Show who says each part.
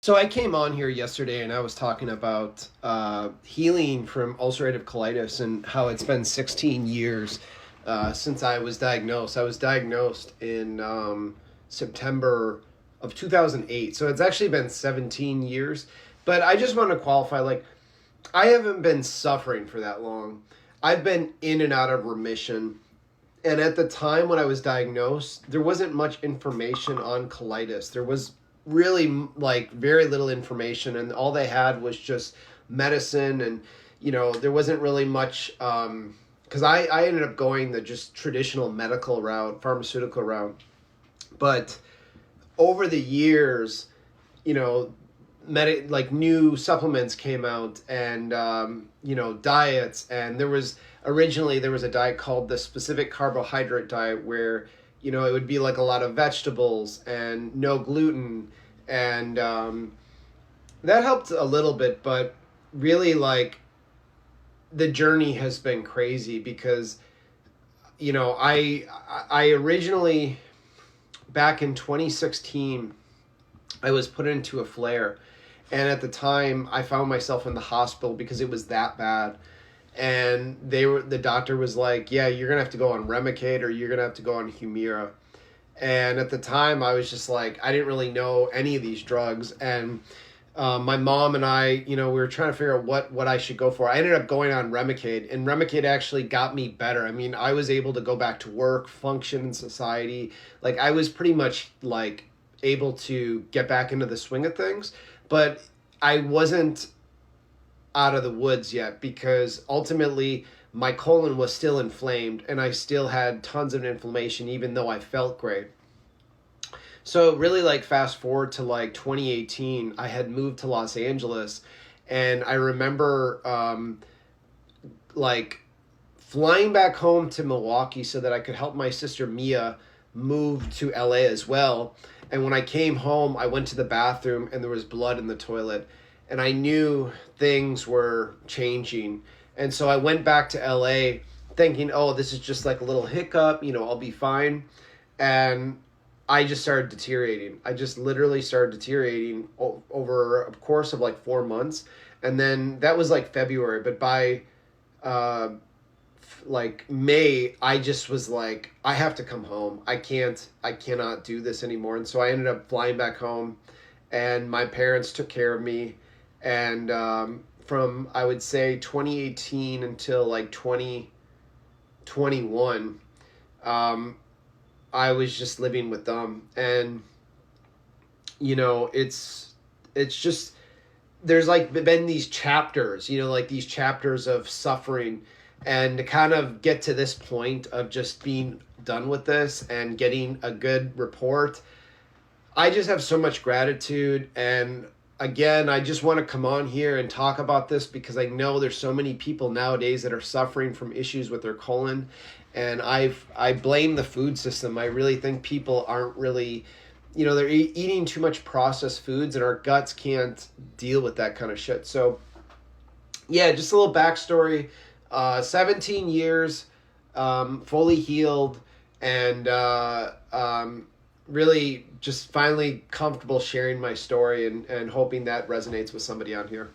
Speaker 1: So I came on here yesterday and I was talking about healing from ulcerative colitis and how it's been 16 years since I was diagnosed. I was diagnosed in September of 2008. So it's actually been 17 years. But I just want to qualify, like, I haven't been suffering for that long. I've been in and out of remission. And at the time when I was diagnosed, there wasn't much information on colitis. There was really like very little information, and all they had was just medicine, and there wasn't really much. Because I ended up going the just traditional medical route, pharmaceutical route, but over the years, you know, like new supplements came out, and diets, and originally there was a diet called the specific carbohydrate diet where it would be like a lot of vegetables and no gluten, and that helped a little bit, but really, like, the journey has been crazy because I originally, back in 2016, I was put into a flare. And at the time, I found myself in the hospital because it was that bad. And the doctor was like, "Yeah, you're gonna have to go on Remicade or you're gonna have to go on Humira." And at the time, I was just like, I didn't really know any of these drugs. And my mom and I, we were trying to figure out what I should go for. I ended up going on Remicade, and Remicade actually got me better. I mean, I was able to go back to work, function in society. Like, I was pretty much like able to get back into the swing of things, but I wasn't out of the woods yet because ultimately my colon was still inflamed and I still had tons of inflammation even though I felt great. So really, like, fast forward to like 2018, I had moved to Los Angeles, and I remember like flying back home to Milwaukee so that I could help my sister Mia move to LA as well. And when I came home, I went to the bathroom and there was blood in the toilet. And I knew things were changing. And so I went back to LA thinking, oh, this is just like a little hiccup, I'll be fine. And I just started deteriorating. I just literally started deteriorating over a course of like 4 months. And then that was like February. But by uh, like May, I just was like, I have to come home. I cannot do this anymore. And so I ended up flying back home, and my parents took care of me. And from, I would say, 2018 until like 2021, I was just living with them. And, it's just, there's like been these chapters, like these chapters of suffering, and to kind of get to this point of just being done with this and getting a good report, I just have so much gratitude. And again, I just want to come on here and talk about this because I know there's so many people nowadays that are suffering from issues with their colon, and I blame the food system. I really think people aren't really, they're eating too much processed foods, and our guts can't deal with that kind of shit. So yeah, just a little backstory. 17 years, fully healed, and really just finally comfortable sharing my story, and hoping that resonates with somebody on here.